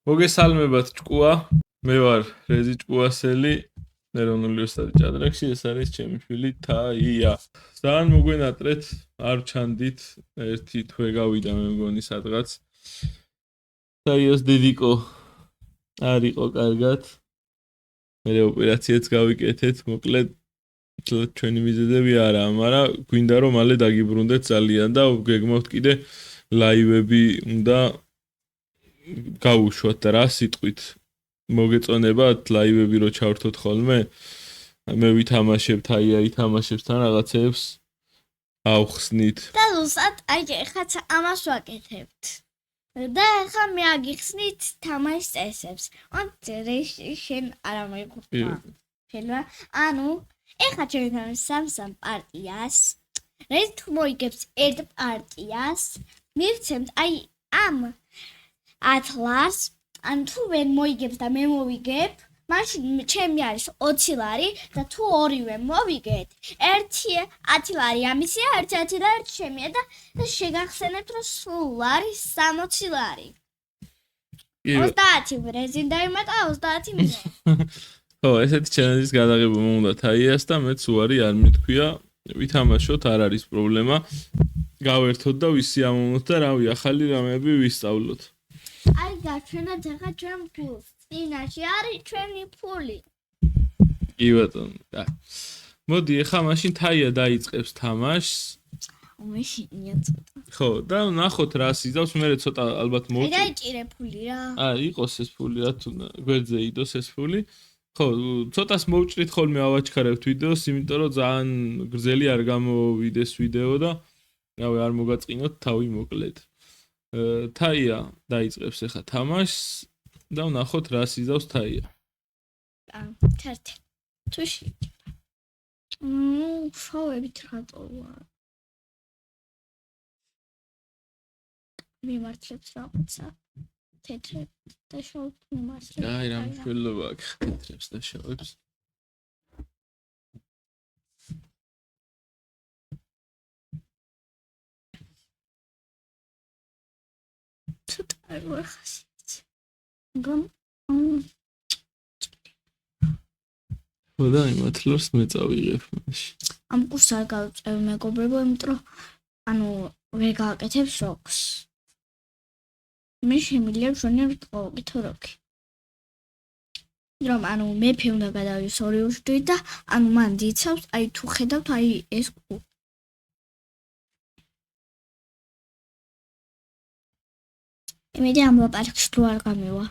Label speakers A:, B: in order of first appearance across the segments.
A: მოგესალმებათ ჭკუა, მე ვარ რეზი ჭკუასელი, ეროვნული ოსტატი ჭადრაკში, ეს არის ჩემი შვილი თაია. ძალიან მოგვენატრეთ, არ ჩანდით, ერთი თვე გავიდა მე მგონი სადღაც. თაიას დედიკო არ იყო კარგად. მე ოპერაციაც გავიკეთეთ, მოკლედ ჩვენი მიზეზები არაა, მაგრამ გვინდა რომ მალე დაგიბრუნდეთ ძალიან და გეგმავთ კიდე ლაივები უნდა გავუშვათ და რა სიტყვით მოგეწონებათ ლაივები რო ჩავრთოთ ხოლმე მე ვითამაშებ თაია ითამაშებს თან რაღაცებს ავხსნით
B: და ზუსტად აი ეხაც ამას ვაკეთებთ და ახლა მე აგიხსნით თამაშის წესებს შენ არა მეგობრებო შეიძლება ანუ ეხლა ჩვენ სამ პარტიას რეზ თუ მოიგებს ერთ პარტიას მივცემთ აი ამ ათლას ან თუ ვერ მოიგებს და მე მოვიგებ მაშინ ჩემი არის 20 ლარი და თუ ორივე მოვიგეთ 10 ლარი ამისია 1 და 1 ჩემია და შეგახსენებთ რომ სულ არის 60 ლარი 30 რეზინ დაიმატა 30 მინდა
A: ხო ესეთი ჩელენჯის გადაღება მომუნდა თაიას და მეც უარი არ მithქვია ვითამაშოთ არ არის პრობლემა გავერთოთ და ვისიამოვნოთ და რავი ახალი რამეები ვისწავლოთ
B: აი გაჩვენოთ ახლა ჩვენ ფულს წინაში არის ჩვენი ფული
A: კი ბატონო მოდი ახლა მაშინ თაია დაიწყებს თამაშს
B: უმეშინია ცოტა
A: ხო და ნახოთ რა სიზავს მე ცოტა ალბათ მოვჭი
B: აი დაიჭირე ფული რა
A: იყოს ეს ფული რა თუ გვერდზე იდოს ეს ფული ხო ცოტას მოვჭრით ხოლმე ავაჩქარებთ ვიდეოს იმიტომ რომ ძალიან გრძელი არ გამოვიდეს ვიდეო და რავი არ მოგაწყინოთ თავი მოკლედ თაია დაიწყებს ახლა თამაშს და ვნახოთ რა სიზავს თაია.
B: ჩართე. თუში. შოვებით რატოა? მიმართლებს რაღაცა. თეთრებს და შოვით მიმართლებს.
A: აი რა მშველობა აქვს თეთრებს და შოვებს.
B: არ ვახასი.
A: ხოდა იმათლებს მე წავიღებ მაშინ.
B: ამ კურსს არ გავწევ მეგობრებო, იმიტომ რომ ანუ ვერ გააკეთებ შოქს. მე შემიძლია შონი ვიყო როქი. რომ ანუ მეფე უნდა გადავიდეს ორი უშდით და ანუ მან დიცავს, აი თუ ხედავთ, აი ეს კუ. იმედი ამ ლაპარაკს თუ არ გამევა.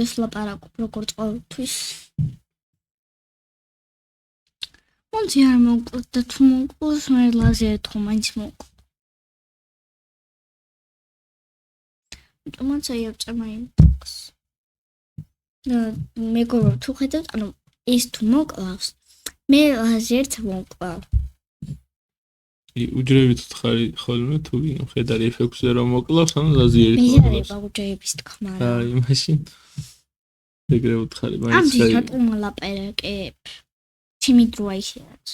B: ეს ლაპარაკობ როგორც ყოველთვის. მონცი არ მოვკლოთ და თუ მოვკლოს მე ლაზერით ხომ მაინც მოვკლო. თუმცა იავწება იმპოქს. მეგობრებო თუ ხედავთ, ანუ ეს თუ მოკლავს, მე ლაზერით მოვკლავ.
A: უჯრებით ხარი ხოლმე თუ ხედარი ეფექტზე რომ მოკლავს, ანუ ლაზერით
B: მოკლავს. მე არა უჯრების თქმა.
A: აი მაშინ ეგრე უთხარი,
B: მაინც ამ რატომ ლაპარაკებ? ჩემი დროა ისეაც.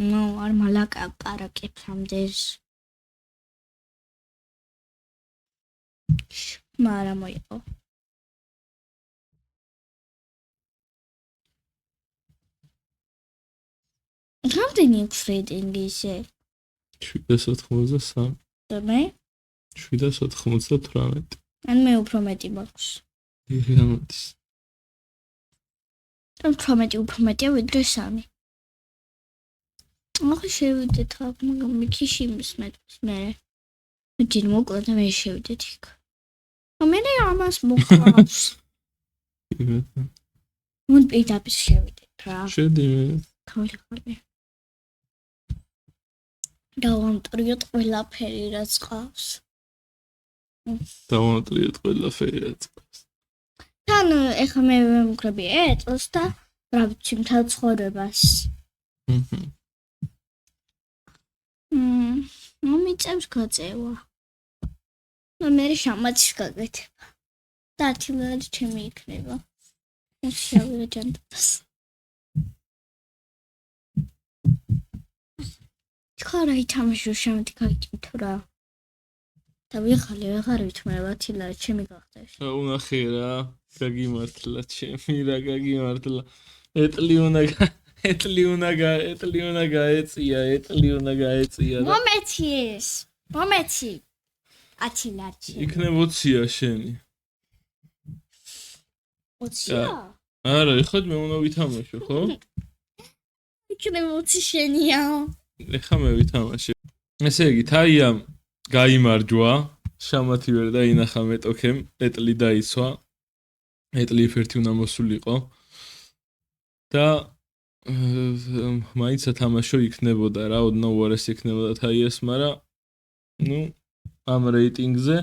B: ნუ არ მალაპარაკებ ამდენს. მარა მოიყო. რამდენი აქვს რეიტინგი ისე?
A: 793.
B: და მე?
A: 798.
B: ან მე უფრო მეტი მაქვს.
A: იღამდის.
B: 18 უფრო მეტია ვიდრე 3. ახლა შევიდეთ აქ, მაგრამ მიქიში მისმეტს მე. მე მოკლედ და მე შევიდეთ იქ. მე ამას მოკლავს. მონ პირდაპირ შევიდეთ რა.
A: შედი მე.
B: თავი ხალე. დავამტრიოთ ყველაფერი რაც ყავს.
A: დავამტრიოთ ყველაფერი რაც ყავს.
B: თან ეხა მე ვემუქრები ეტოს და რა ვიცი მთელ ცხოვრებას. მომიწევს გაწევა. მე შამაცის გაგეთება. და 10 ლარი ჩემი იქნება. ეს შევიდე ჯანდაბას. ხარა ითამაშო შემდგარი თუ რა. და ვეღარ ვითმევა თილა ჩემი გახდეს.
A: უნახე რა, გაგიმართლა ჩემი რა გაგიმართლა. ეტლი უნდა გაეწია, და
B: მომეცი. ათილარჩი.
A: იქნება 20-ია შენი.
B: 20-ია?
A: არა, ეხლა მე უნდა ვითამაშო, ხო?
B: იქნება 20 შენია.
A: ეხლა მე ვითამაშე. ესე იგი, თაიამ გაიმარჯვა, შამათი ვერ დაინახა მეტოქემ, ეტლი დაიცვა. ეტლი ერთ-ერთი უნდა მოსულიყო. და მაინც ათამაშო იქნებოდა რა, ოდნავ უარესი იქნებოდა თაიას, მაგრამ ნუ ამ რეიტინგზე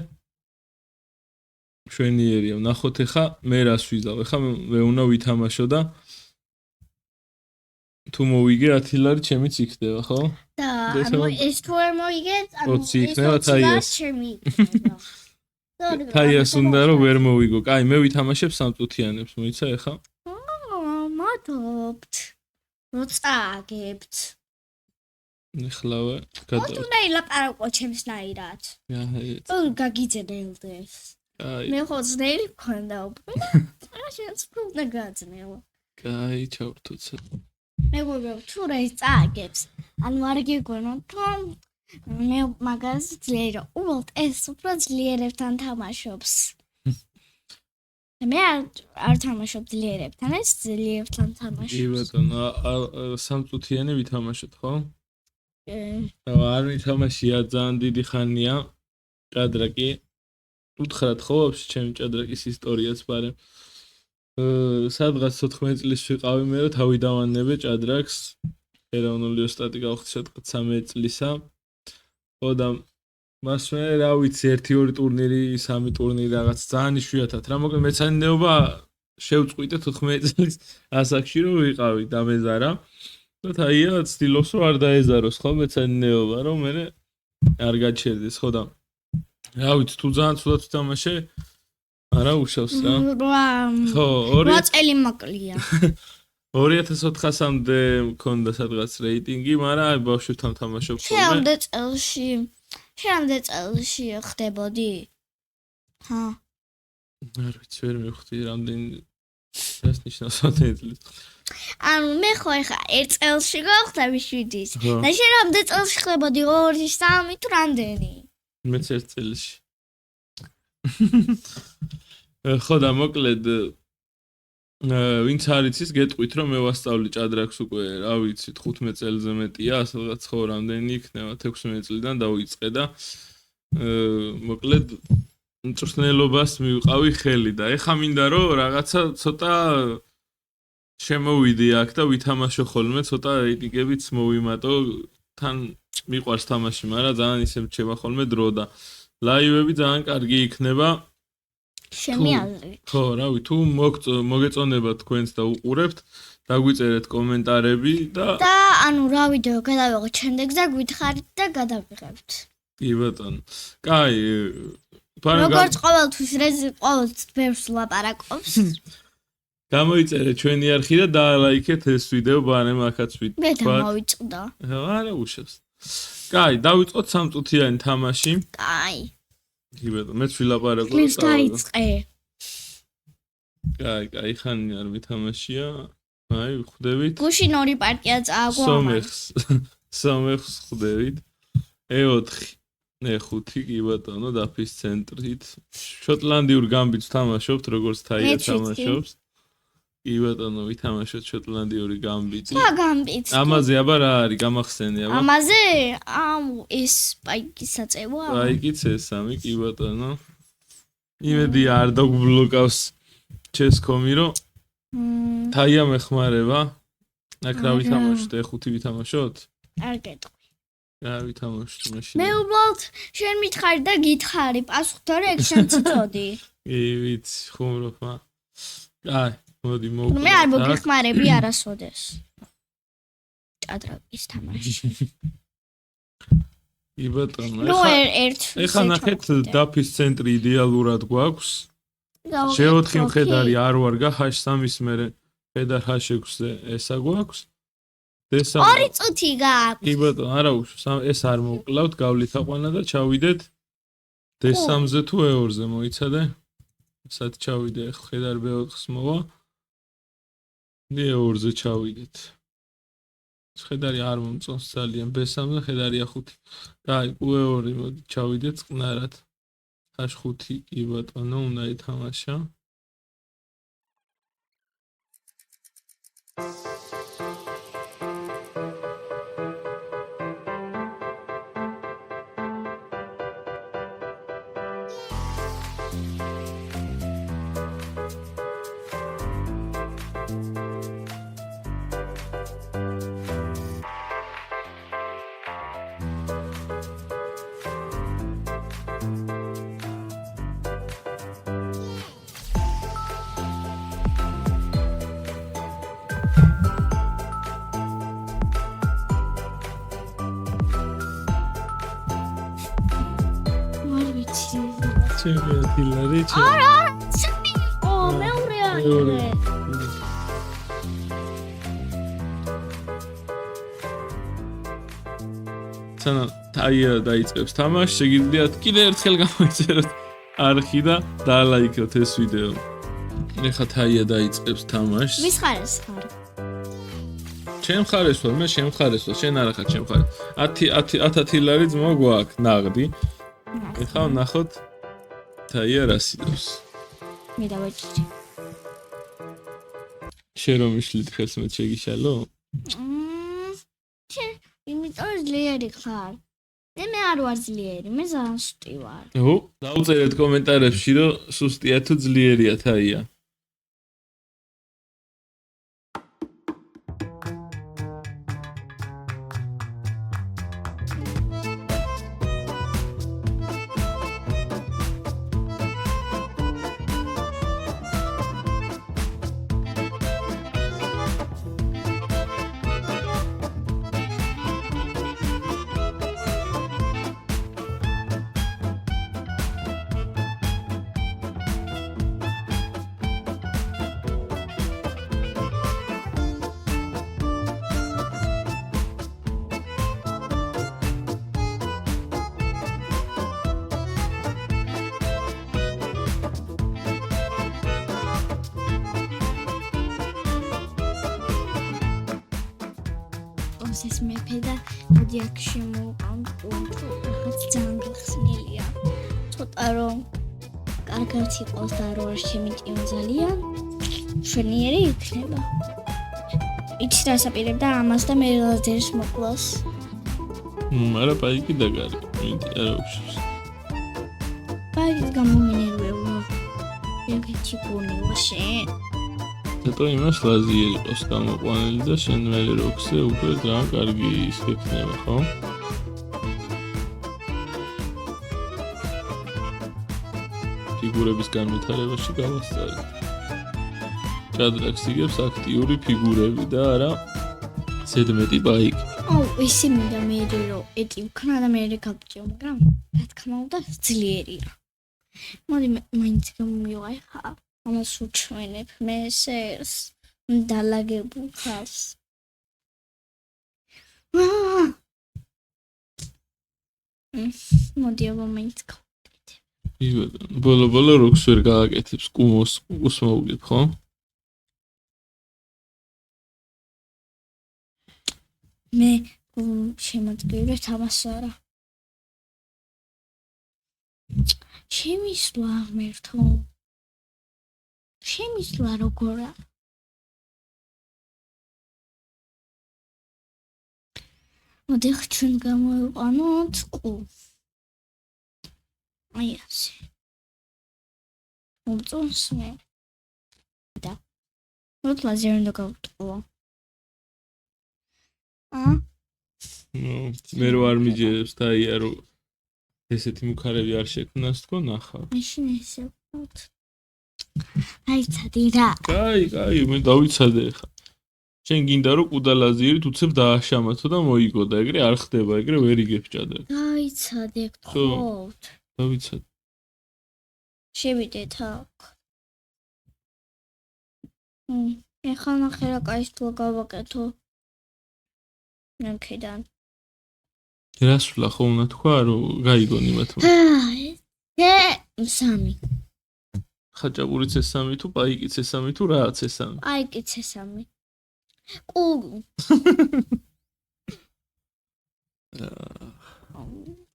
A: შვენიერია. ნახოთ ეხა მე რას ვიზავ. ეხა მე უნდა ვითამაშო და თუ მოვიგე 10 ლარი ჩემიც იქნება, ხო?
B: და ანუ ეს თუ არ მოიგეთ, ანუ
A: 20 იქნება თაიას.
B: ჩემი იქნება.
A: თაიას უნდა რომ ვერ მოვიგო. კაი, მე ვითამაშებ სამწუთიანებს, მოიცა ეხა?
B: მადლობთ. როწააგებთ.
A: ეხლავე
B: თუ ნაილაპარაკო ჩემსნაირად. გაგიძებელდეს.
A: კაი.
B: მე ხო ძნელი მქონდა უკვე. რა შენს უნდა გაძნელო.
A: კაი, ჩავრთუცა.
B: მეგობრებო, თუ რა ის წააგებს, ანუ არ გიგონოთ, რომ მე მაგას ძლიერ, უბრალოდ ეს უფრო ძლიერებთან თამაშობს. მე არ თამაშობ ძლიერებთან, ეს ძლიერებთან თამაშობს.
A: კი ბატონო, სამწუთიანი ვითამაშოთ, ხო? არ ვითამაშია, ძალიან დიდი ხანია. ჭადრაკი. უთხრათ ხო, ვაფშე ჩემი ჭადრაკის ისტორიაც, მაგრამ სადღაც 14 წლის ვიყავი მე, რომ თავი დავანებე ჭადრაკს. ეროვნული ოსტატი გავხდი სადღაც 13 წლისა. ხო და მას მე რა ვიცი 1-2 ტურნირი, 3 ტურნირი რაღაც ძალიან იშვიათად რა, მოკლედ მეცადინეობა შევწყვიტე 14 წლის ასაკში რომ ვიყავი და მეზარა. და თაია ცდილობს რომ არ დაეზაროს ხო მეცადინეობა, რომ მე არ გაჩერდეს, ხო და რა ვიცი თუ ძალიან ცუდად ვთამაშე არა უშავს რა. ხო,
B: 8 წელი მოკლია.
A: 2400-მდე მქონდა სადღაც რეიტინგი, მაგრამ აი ბავშვებთან თამაშობ ხოლმე.
B: შენამდე წელში ხდებოდი? ჰა.
A: არ ვიცი, ვერ მივხვდი რამდენი რას ნიშნავს 20 წლის.
B: ანუ მე ხო ეხა 1 წელში გავხდები 7-ის. და შენ რამდენი წელში ხდებოდი? 2, 3 თუ რამდენი?
A: მეც 1 წელში. ხო და მოკლედ ვინც არ იცის, გეტყვით რომ მე ვასწავლი ჭადრაკს უკვე, რა ვიცი, 15 წელზე მეტია, სადღაც ხო რამდენი იქნება, 16 წლიდან დავიწყე და მოკლედ მწვრთნელობას მივყავი ხელი და ეხა მინდა რომ რაღაცა ცოტა შემოვიდე აქ და ვითამაშო ხოლმე, ცოტა რეიტინგებიც მოვიმატო, თან მიყვარს თამაში, მაგრამ ძალიან ისე მრჩება ხოლმე დრო და ლაივები ძალიან კარგი იქნება.
B: ჩემი აზრით.
A: ხო, რავი, თუ მოგეწონება თქვენს და უყურებთ, დაგვიწერეთ კომენტარები და
B: ანუ რა ვიდეო გადავიღოთ შემდეგზე გვითხრით და გადავიღებთ.
A: კი ბატონო. კაი,
B: როგორც ყოველთვის რეზი ყოველთვის ბევრს ლაპარაკობს.
A: გამოიწერე ჩვენი არხი და დაალაიქეთ ეს ვიდეო, ბანემ აქაც ვიდეო.
B: მე დამოვიწყდა.
A: არა უშავს. კაი, დავიწყოთ სამწუთიანი თამაში.
B: კაი.
A: კი ბატონო, მეც ვილაპარაკო.
B: ის დაიწყე.
A: კაი, ხანი არ მithამაშია. აი, ხვდებით.
B: გუშინ 2 პარტია წააგვამა.
A: სომეხს ხვდებით. E4 E5 კი ბატონო, დაფის ცენტრით. შოტლანდიურ გამბიტს თამაშობთ, როგორც თაია თამაშობს. კი ბატონო, ვითამაშოთ შოტლანდიური გამბიტი.
B: რა გამბიტი?
A: ამაზე აბა რა არის, გამახსენე აბა.
B: ამაზე? ეს პაიკის საწევა?
A: პაიკიც ეს-3 კი ბატონო. იმედი არ დაგბლოკავს ჩესკომი რომ თაია მეხმარება. აქ რა ვითამაშოთ? E5 ვითამაშოთ?
B: არ გეტყვი.
A: რა ვითამაშოთ მაშინ?
B: მე უბრალოდ შენ მითხარი და გითხარი, პასუხდარი ეგ შენ ციტოდი.
A: კი, ვიცი, ხუმრობ, მა. აი, მოდი მოვკრა.
B: მე არ მოგიხმარები არასოდეს. ჭადრაკის თამაში.
A: კი ბატონო,
B: ეხლა
A: ნახეთ დაფის ცენტრი იდეალურად გვაქვს. G4 მხედარი არ ვარგა, H3-ის მერე მხედარ H6-ზე ესა გვაქვს.
B: 2 წუთი გააქვს.
A: კი ბატონო, არა უშავს, ეს არ მოკლავთ, გავლით აყვანა და ჩავიდეთ D3-ზე თუ E2-ზე მოიცადე? სად ჩავიდე? ხედარ B4-ს მოვა. E2-ზე ჩავიდეთ. ხედარი არ მომწონს ძალიან B3-ზე ხედარია 5. დაი, E2 მოდი ჩავიდეთ წყნარად. H5 კი ბატონო, უნდა ითამაშა. ჩემპიონატი
B: არა, მეორეა.
A: სანა თაია დაიწყებს თამაშს, შეგიძლიათ კიდე ერთხელ გამოიწეროთ არხი და დალაიქოთ ეს ვიდეო. ეხლა თაია დაიწყებს თამაშს.
B: ვის ხარეს ხარ?
A: ჩემ ხარეს ვარ, მე შენ ხარეს ვარ, შენ არა ხარ ჩემ ხარეს. 10 ლარი ძმა გვაქვს ნაღდი. ეხლა ნახოთ თაია რა სიდოს.
B: მე დავაჭიჭი.
A: შენ რომ მიშლით ხელს მე შეგიშალო?
B: იმიტომ ძლიერი ხარ. მე არ ვარ ძლიერი, მე ზანსტი ვარ.
A: დაუწერეთ კომენტარებში რომ სუსტია თუ ძლიერია თაია.
B: ეს მეფე და მოდი აქ შემოვყავთ კონტროლ, რაღაც ძალიან გახსნილია. ცოტა რომ კარგად იყოს და რო არ შემიტიო ძალიან, შვენიერი იქნება. იცი რა საპირებდა ამას და მე ლაზერს მოკლას.
A: არა, პაიკი დაგარი, მინდი არა უშვს.
B: პაიკის გამომინერვეულო. ეგეთი გონი ვაშენ.
A: ზეთო იმას ლაზიერი იყოს გამოყვანილი და შენ მე როქსე უკვე რა კარგი ის ექნება, ხო? ფიგურების განვითარებაში გავასწავლე. ჭადრაკს იგებს აქტიური ფიგურები და არა ზედმეტი ბაიკი.
B: ესე მინდა მე რომ ეტი ვქნა და მე გავჭიო, მაგრამ რა თქმა უნდა ძლიერია. მოდი მაინც გამომივიღე ხა. ამას უჩვენებ მე ეს დალაგებულ ხალხს. მოდი აბა მაინც გავაკეთებ.
A: ბოლო როქს ვერ გააკეთებს, კუმოს მოუგებ, ხო?
B: მე შემოძგირებ ამას არა. შემისვლა ღმერთო. შემისვლა როგორა. მოდი ჩვენ გამოვიყანოთ ყუ. აი ასე. მომწონს მე. და. მოდი ლაზერი უნდა გავტყუო.
A: მე რო არ მიჯერებს თაია რომ ესეთი მუქარები არ შექმნას თქო ნახავ.
B: მაშინ ესე ვქოთ. აიცადი რა.
A: კაი, მე დავიცადე ხა. შენ გინდა რომ კუდალაზიერით უცებ დააშამათო და მოიგო და ეგრე არ ხდება, ეგრე ვერ იგებ ჭადრაკს.
B: დაიცადე გთხოვთ.
A: დავიცადე.
B: შევიდეთ აქ. ეხლა ნახე რა კაი სულ გავაკეთო. ნახედან.
A: რას ვლა ხო უნდა თქვა რომ გაიგონი მათმა.
B: 3.
A: ხაჭაპური C3 თუ პაიკი C3 თუ რა C3?
B: პაიკი C3. კუ.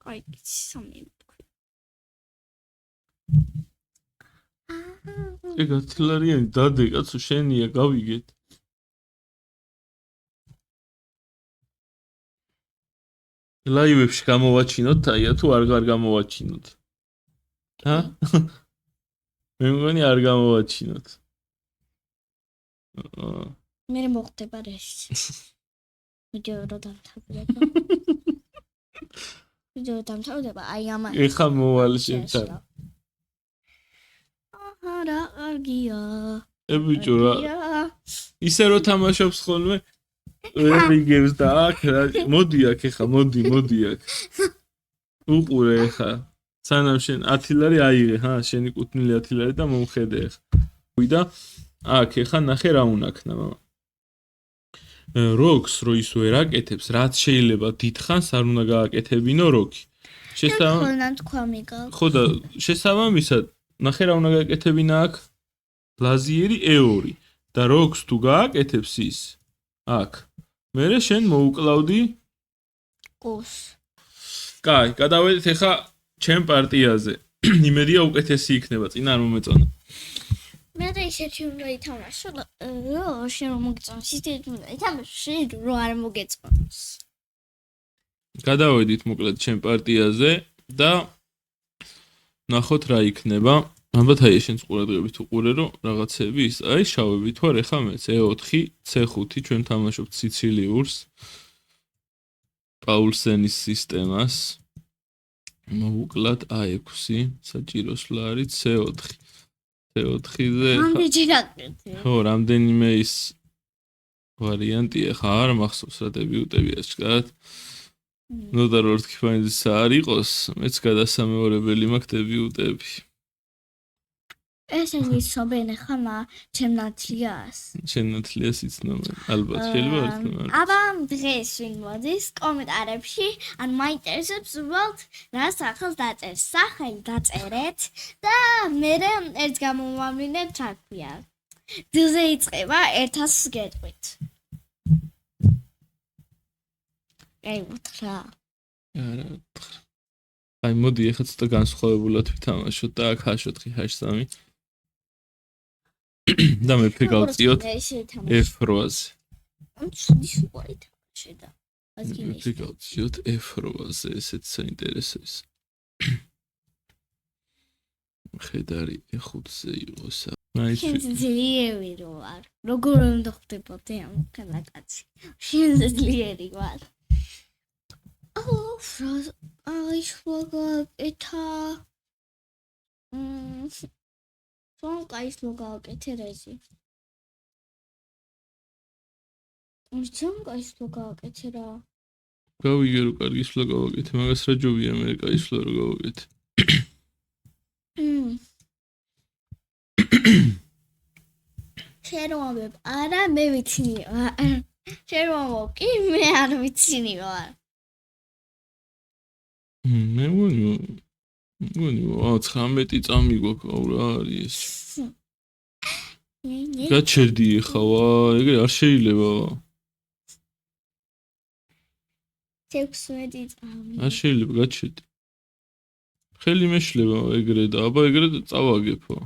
B: პაიკი C3.
A: ეგ 10 ლარიანი დადე კაცო შენია გავიგეთ. ლაივებში გამოვაჩინოთ აია თუ არ გამოვაჩინოთ? ჰა? მე მგონი არ გამოვაჩინოთ.
B: მე მოხდება რეჟისი. ვიდეო რო დამთავრდება. ვიდეო დამთავრდება აი ამას.
A: ეხა მოვალ შენთან.
B: არა აგია.
A: ბიჭო რა. ისე რო თამაშობს ხოლმე ვერ იგებს და აქ მოდი აქ ეხა მოდი აქ. უყურე ეხა. სანამ შენ 10 ლარი აიღე, ჰა, შენი კუთვნილი 10 ლარი და მომხედე ეხა. ვიდა აქ ეხა ნახე რა უნაქნა მამა. როქს რო ის ვერ აკეთებს, რაც შეიძლება დიდხანს არ უნდა გააკეთებინო როქი. ხო და შესაბამისად ნახე რა უნდა გააკეთებინა აქ ლაზიერი E2 და როქს თუ გააკეთებს ის აქ მერე შენ მოუკლავდი
B: კუს.
A: კაი, გადავედით ეხა ჩემ პარტიაზე. იმედია უკეთესი იქნება, წინა არ მომეწონა.
B: მე და ისეთი უნდა ითამაშო, შენ რომ მოგეწონს, ისეთი უნდა ითამაშო, შენ რო არ მოგეწონს.
A: გადავედით მოკლედ ჩემ პარტიაზე და ნახოთ რა იქნება. ალბათ აი შენს ყურადღებით უყურე რომ რაღაცები ის აი შავები თუ არ ეხა მეც E4 C5 ჩვენ თამაშობთ სიცილიურს პაულსენის სისტემას მოვუკლათ A6 საჭიროს ლარი C4 C4-ზე ხო რამდენიმე ის ვარიანტი ეხა არ მახსოვს რა დებიუტებია შკარად ნოდარ ორთქიფანიძის არ იყოს მეც გადასამეორებელი მაქვს დებიუტები
B: ეს ის სობენ ხამა ჩემნათლიას
A: ჩემნათლიას იცნობენ ალბათ შეიძლება არ
B: აბა დღეს ვინ მოდის კომენტარებში ან მაინტერესებს უბრალოდ რა სახელს დაწერს სახელი დაწერეთ და მე ერთ გამომავლინებ რა ქვია დილზე იწყება 1000 გეტყვით აი უთხრა
A: არა აი მოდი ეხლა ცოტა განსხვავებულად ვითამაშოთ და აქ H4 და მე ფიგავწიოთ F8-ზე. ფიგავწიოთ F8-ზე, ესეც საინტერესოა. ხედარი E5-ზე იყოს.
B: შენ ძლიერი რო არ. როგორ უნდა ხდებოდე ამ კაცი. შენ ძლიერი ვარ. აი შლოგა ეტა. Sonka isloga getirezi. Sonka isloga getira.
A: გავიგე რომ კარგი ისლო გავაკეთე, მაგას რა ჯობია მე კაი ისლო რო გავაკეთე.
B: შერომებ არა მე ვიცინი ვარ. შერომო კი მე არ ვიცინი ვარ.
A: მე მგონი 19 წამი გვაქვს რა არის გაჩერდი ხავა ეგრე არ შეიძლება
B: 16 წამი
A: არ შეიძლება გაჩერდი ხელი მეშლება ეგრე და აბა ეგრე წავაგებო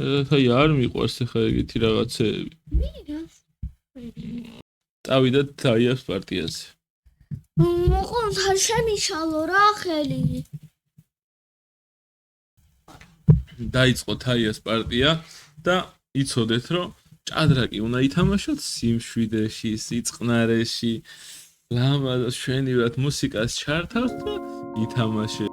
A: აი არ მიყვარს ხა ეგეთი რაღაცეები. წავიდეთ თაიას პარტიაზე.
B: მოყავთ შემიშალო რა ხელი.
A: დაიწყო თაიას პარტია და იცოდეთ რომ ჭადრაკი უნდა ითამაშოთ სიმშვიდეში, სიწყნარეში. ლამაზ შვენივრად მუსიკას ჩართავს და ითამაშე.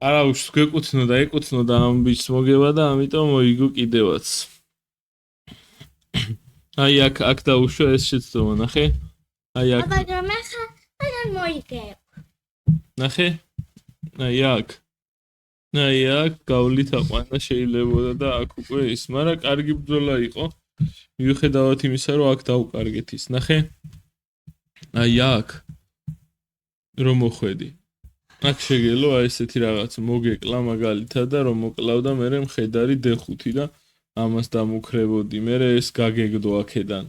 A: არა უშ გვეკუთნო და ეკუთნო და ამ ბიჭს მოგევა და ამიტომ მოიგო კიდევაც. აი აქ დაუშვა ეს შეცდომა, ნახე? აი აქ.
B: მაგრამ ახლა მაგან მოიგებ.
A: ნახე? აი აქ გავლით აყვანა შეიძლებოდა და აქ უკვე ის, მაგრამ კარგი ბრძოლა იყო. მიუხედავად იმისა, რომ აქ დაუკარგეთ ის, ნახე? აი აქ რომ მოხვედი. აქ შეგელო აი ესეთი რაღაც მოგეკლა მაგალითად და რომ მოკლავ და მე მხედარი D5 და ამას დამუქრებოდი. მე ეს გაგეგდო აქედან.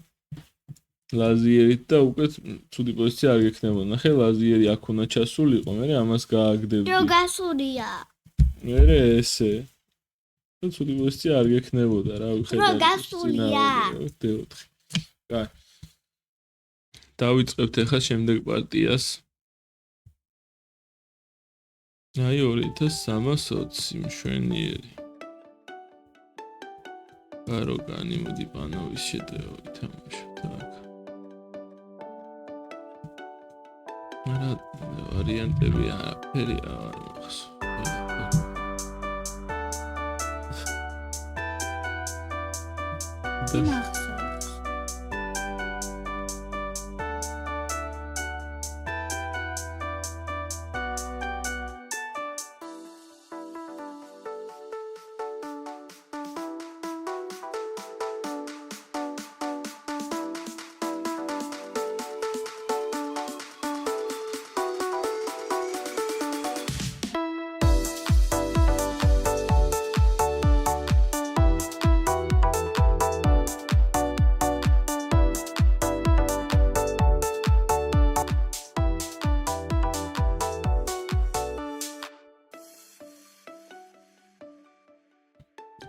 A: ლაზიერით და უკვე ცუდი პოზიცია არ გექნებოდა. ნახე ლაზიერი აქ უნდა ჩასულიყო, მე ამას გააგდებდი.
B: რო გასულია.
A: მე ესე. ცუდი პოზიცია არ გექნებოდა რა ვიხედავ.
B: რო გასულია.
A: D4. კაი. დავიწყებთ ახლა შემდეგ პარტიას. აი 2320 მშვენიერი. გაროგანი მოდი პანოვის შეტევა ვითამაშოთ აქ. არა ვარიანტები არაფერი არ მახსოვს.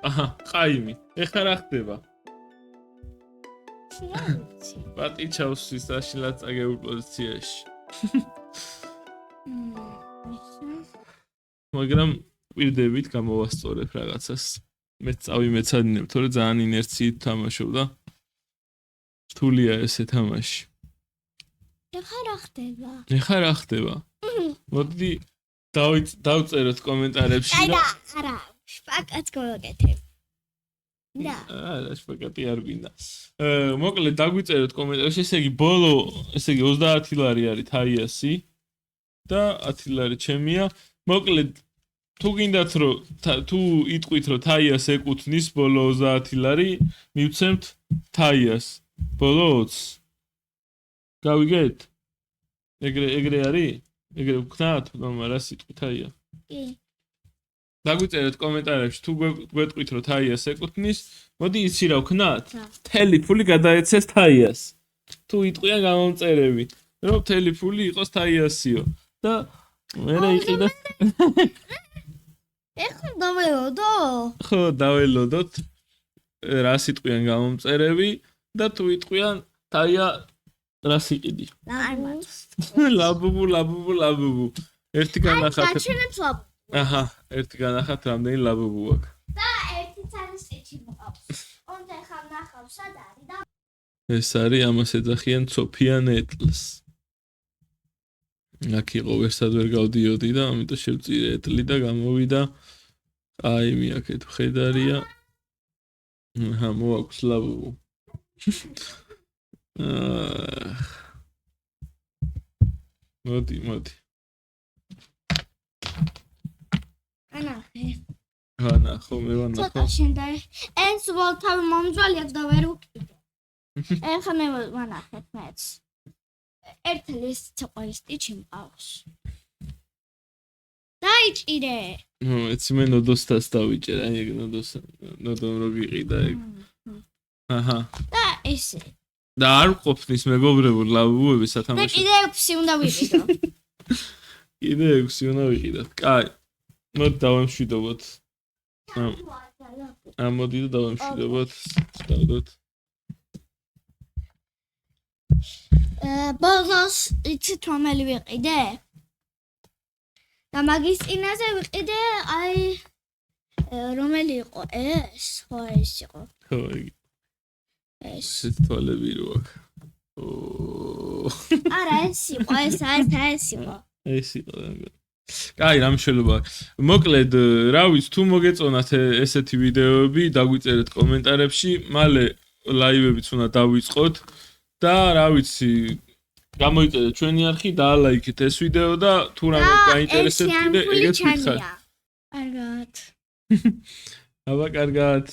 A: აჰა, ყაიმი. ეხლა რა ხდება? პატიჩავს ვისაშილად წაგებულ პოზიციაში. მაგრამ პირდებით გამოვასწორებ რაღაცას. მე წავიმეცადინებ, თორე ძალიან ინერციით თამაშობ და რთულია ესე თამაში. ეხლა რა ხდება? მოდი დავწეროთ კომენტარებში და
B: არა, შპაკაც გავაკეთებ. და
A: არა, შპაკატი არ გვინდა. მოკლედ დაგვიწეროთ კომენტარებში, ესე იგი ბოლო, ესე იგი 30 ლარი არის თაიასი და 10 ლარი ჩემია. მოკლედ თუ გინდათ რომ თუ იტყვით რომ თაიას ეკუთვნის ბოლო 30 ლარი, მივცემთ თაიას. ბოლო 20. გავიგეთ? ეგრე არის? ეგრე ვქნათ, მაგრამ რა სიტყვი თაია?
B: კი.
A: დაგვიწერეთ კომენტარებში თუ გვეტყვით რომ თაიას ეკუთვნის, მოდი იცი რა ვქნათ? მთელი ფული გადაეცეს თაიას. თუ იტყვიან გამომწერები, რომ მთელი ფული იყოს თაიასიო და მე იყიდა.
B: ეხლა დაველოდო?
A: ხო, დაველოდოთ. რა სიტყვიან გამომწერები და თუ იტყვიან თაია რა სიყიდი? ლაბუბუ. ერთი განახათ.
B: გაჩვენებს ლაბუბუ.
A: აჰა, ერთი განახათ რამდენი ლაბუბუ აქვს.
B: და ერთი ცალის წიჩი მოყავს. ოღონდ ახლა ნახავ სად არის და
A: ეს არის ამას ეძახიან სოფია ნეტლს. აქ იყო ვერსად ვერ გავდიოდი და ამიტომ შევწირე ეტლი და გამოვიდა. აი მე აქეთ ხედარია. აჰა, მოაქვს ლაბუბუ. მოდი. ანა, ხო მე ვანახო.
B: ცოტა შენდა ეს ვოლთავი მომძვალი აქვს და ვერ უკიდო. ეხლა მე ვანახებ მეც. ერთელი ეს ცოყის ტიჩი მყავს. დაიჭირე.
A: ეცი მე ნოდოსთას დავიჭერე, აი ეგ ნოდომ რო გიყიდა ეგ. აჰა.
B: და ესე.
A: და არ ყოფნის მეგობრებო ლაბუბუები
B: და
A: სათამაშო.
B: კიდე 6 უნდა ვიყიდო.
A: კიდე 6 უნდა ვიყიდოთ. კაი. მოდი დავამშვიდობოთ. მოდი და დავამშვიდობოთ. დავდოთ.
B: ბოლოს იცით რომელი ვიყიდე? და მაგის წინაზე ვიყიდე, აი რომელი იყო ეს? ხო ეს იყო.
A: ხო იგი. ეს თვალები რო აქვს.
B: არა ეს იყო, ეს იყო.
A: ეს იყო. კაი, რა მნიშვნელობა აქვს. მოკლედ, რა ვიცი, თუ მოგეწონათ ესეთი ვიდეოები, დაგვიწერეთ კომენტარებში, მალე ლაივებიც უნდა დავიწყოთ და რა ვიცი, გამოიწერეთ ჩვენი არხი, დაალაიქეთ ეს ვიდეო და თუ რამე გაინტერესებთ კიდე ეგეც ვითხარით.
B: კარგად.
A: აბა, კარგად.